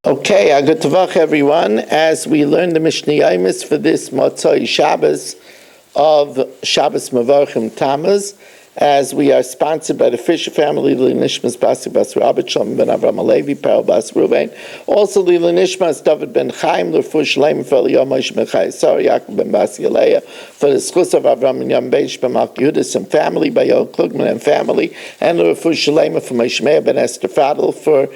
Okay, good tavach everyone. As we learn the Mishna Yomis for this Motzoi Shabbos of Shabbos Mavarchim Tammuz, as we are sponsored by the Fisher family, Lili Nishmas Basi Bas Rabbi Shalom ben Avram Alevi, Perel Bas Ruvain, also Lili Nishmas David ben Chaim, L'Refuah Shleima for Yomis ben Chayesar, Yaakov ben Basi Aleya, for the Schus of Avram and Yam Beish ben Malki Yudis and family, by Yoel Klugman and family, and L'Refuah Shleima for Mishna ben Esther Fadl, for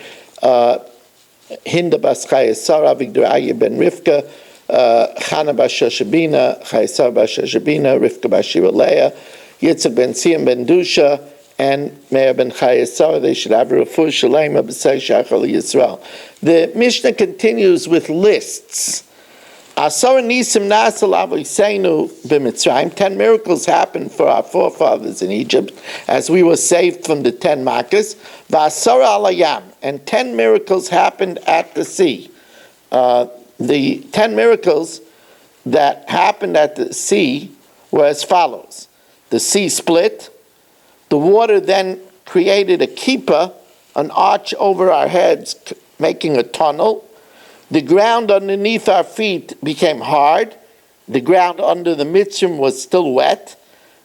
Hinda bas Chayesar, Avigdor Aye ben Rivka, Chana bas Shashabina, Chayesar bas Shashabina, Rivka bas Shira Leah, Yitzhak ben Siyam ben Dusha, and Meir ben Chayesar. They should have a refuah shalema b'sei shachar Yisrael. The Mishnah continues with lists. Asar nisim nasal avoseinu b'Mitzrayim. 10 miracles happened for our forefathers in Egypt as we were saved from the 10 makas. V'asar alayam. And 10 miracles happened at the sea. The 10 miracles that happened at the sea were as follows. The sea split. The water then created a kippah, an arch over our heads, making a tunnel. The ground underneath our feet became hard. The ground under the mitzvah was still wet.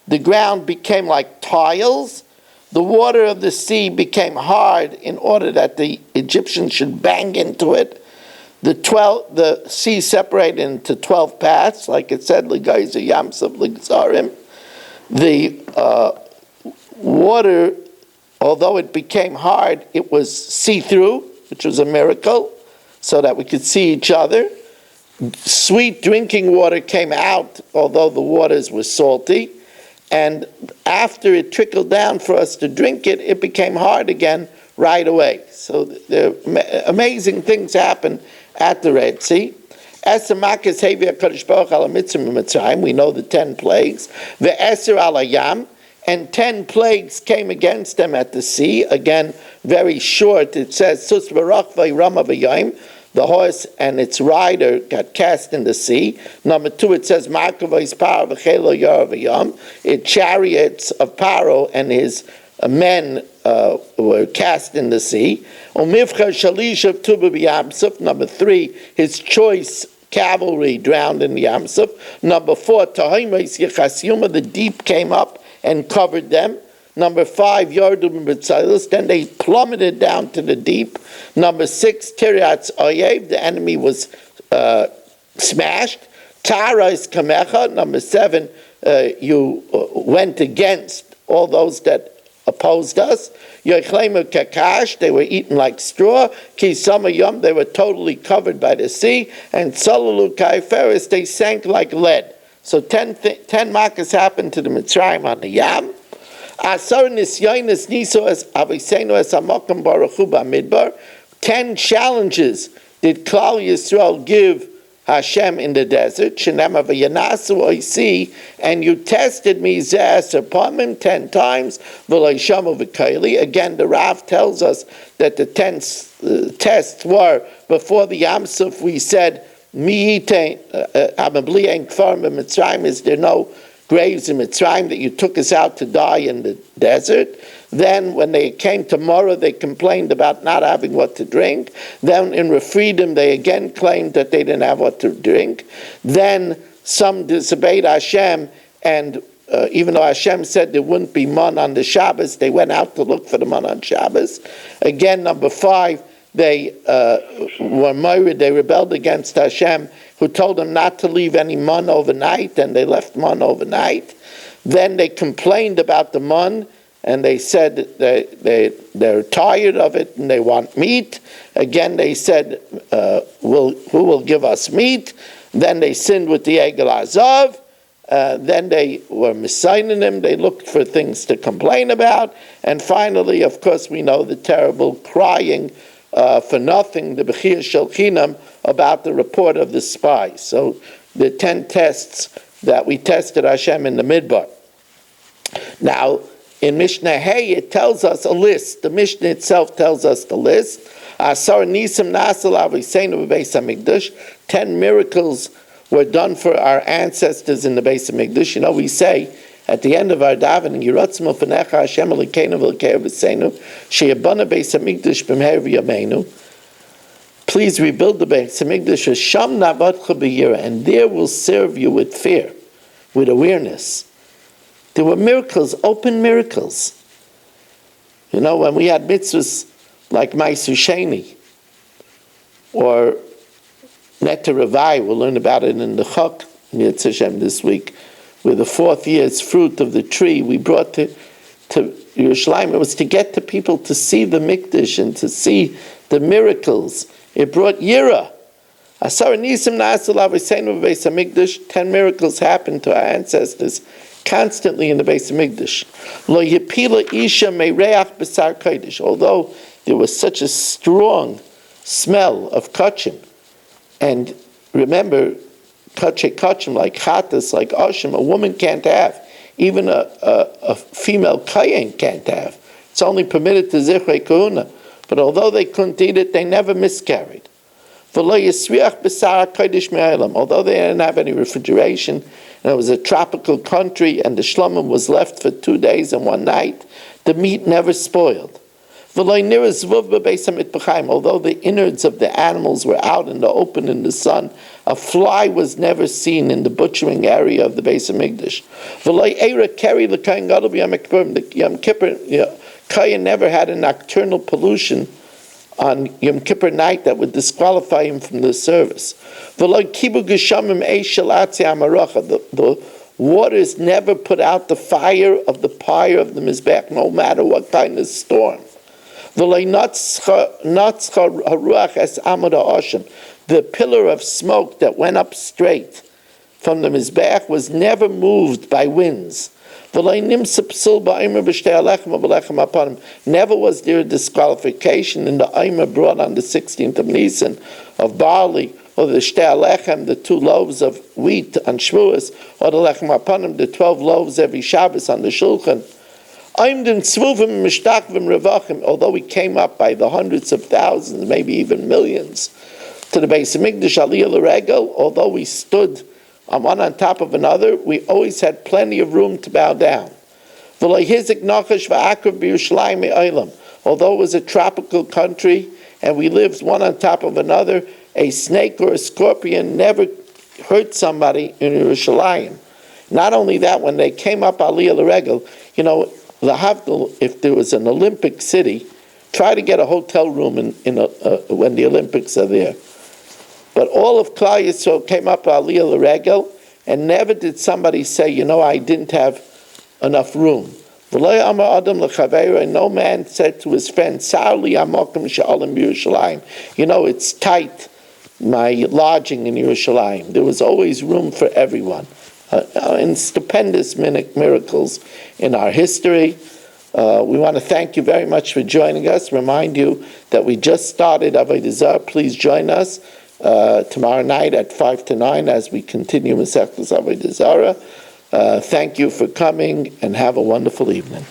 The ground became like tiles. The water of the sea became hard in order that the Egyptians should bang into it. The sea separated into 12 paths, like it said, L'gayzer Yamsuf L'gzarim. The water, although it became hard, it was see-through, which was a miracle, so that we could see each other. Sweet drinking water came out, although the waters were salty. And after it trickled down for us to drink it, it became hard again right away. So amazing things happened at the Red Sea. We know the 10 plagues. And 10 plagues came against them at the sea. Again, very short. It says, the horse and its rider got cast in the sea. Number 2, it says, chariots of Paro and his men were cast in the sea. Number 3, his choice cavalry drowned in the Yamsuf. Number 4, the deep came up and covered them. Number 5, then they plummeted down to the deep. Number 6, Tiryat's Oyev, the enemy was smashed. Tarais Kamecha. Number 7, you went against all those that opposed us. Yoichlemu Kakash, they were eaten like straw. Kisamayum, they were totally covered by the sea. And Salalu Kaiferis, they sank like lead. So 10 makas happened to the Mitzrayim on the Yam. 10 challenges did Klal Yisrael give Hashem in the desert. And you tested me upon him 10 times. Again, the Rav tells us that the 10 tests were before the Yam Suf. We said, is there no graves in Mitzrayim that you took us out to die in the desert? Then when they came tomorrow, they complained about not having what to drink. Then in Refreedom, they again claimed that they didn't have what to drink. Then some disobeyed Hashem, and even though Hashem said there wouldn't be man on the Shabbos, they went out to look for the man on Shabbos. Again, number 5, they were married, they rebelled against Hashem, who told them not to leave any man overnight, and they left man overnight. Then they complained about the man, and they said they're tired of it and they want meat. Again, they said, who will give us meat? Then they sinned with the Egel Azav. Then they were missigning him. They looked for things to complain about. And finally, of course, we know the terrible crying for nothing, the Bechir Shel Chinam, about the report of the spies. So the 10 tests that we tested Hashem in the Midbar. Now, in Mishnah Hey, it tells us a list. The Mishnah itself tells us the list. 10 miracles were done for our ancestors in the Beis HaMikdash. You know, we say at the end of our davening, Yiratzim Ufanecha Hashem Elokeinu V'Elokei Avosenu Sheyabana Beis HaMikdash B'Meher V'Yameinu. Please rebuild the Beis Hamikdash, Sham na'avadcha b'yira, and there we'll serve you with fear, with awareness. There were miracles, open miracles. You know, when we had mitzvahs like Ma'aser Sheni, or Neta Ravai, we'll learn about it in the Chok, Yetz Hashem this week, where the 4th year's fruit of the tree we brought to Yerushalayim. It was to get the people to see the Mikdash and to see the miracles. It brought Yira. 10 miracles happened to our ancestors constantly in the Beis Hamikdash. Lo yipila isha meireach b'sar kodesh. Although there was such a strong smell of kachim, and remember, kachim like chatas, like ashim, a woman can't have. Even a female kayin can't have. It's only permitted to zichrei kahuna. But although they couldn't eat it, they never miscarried. Although they didn't have any refrigeration, and it was a tropical country, and the shlomim was left for 2 days and 1 night, the meat never spoiled. Although the innards of the animals were out in the open in the sun, a fly was never seen in the butchering area of the Beis Hamikdash. The Yom Kippur, Kayin never had a nocturnal pollution on Yom Kippur night that would disqualify him from the service. The waters never put out the fire of the pyre of the Mizbech, no matter what kind of storm. The pillar of smoke that went up straight from the Mizbech was never moved by winds. Never was there a disqualification in the Aimer brought on the 16th of Nisan of barley, or the shtei alechem, the 2 loaves of wheat on Shavuos, or the lechem apanim, the 12 loaves every Shabbos on the Shulchan. Although we came up by the hundreds of thousands, maybe even millions, to the Beis Hamikdash aliyah l'regel, although we stood on one on top of another, we always had plenty of room to bow down. Although it was a tropical country and we lived one on top of another, a snake or a scorpion never hurt somebody in Yerushalayim. Not only that, when they came up aliyah l'regel, you know, lahavdil, if there was an Olympic city, try to get a hotel room when the Olympics are there. But all of Klal Yisrael came up aliyah l'regel, and never did somebody say, you know, I didn't have enough room. And no man said to his friend, you know, it's tight, my lodging in Yerushalayim. There was always room for everyone. And stupendous miracles in our history. We want to thank you very much for joining us. Remind you that we just started Avodah Zarah. Please join us tomorrow night at 5 to 9 as we continue Masechtas Avodah Zarah. Thank you for coming and have a wonderful evening.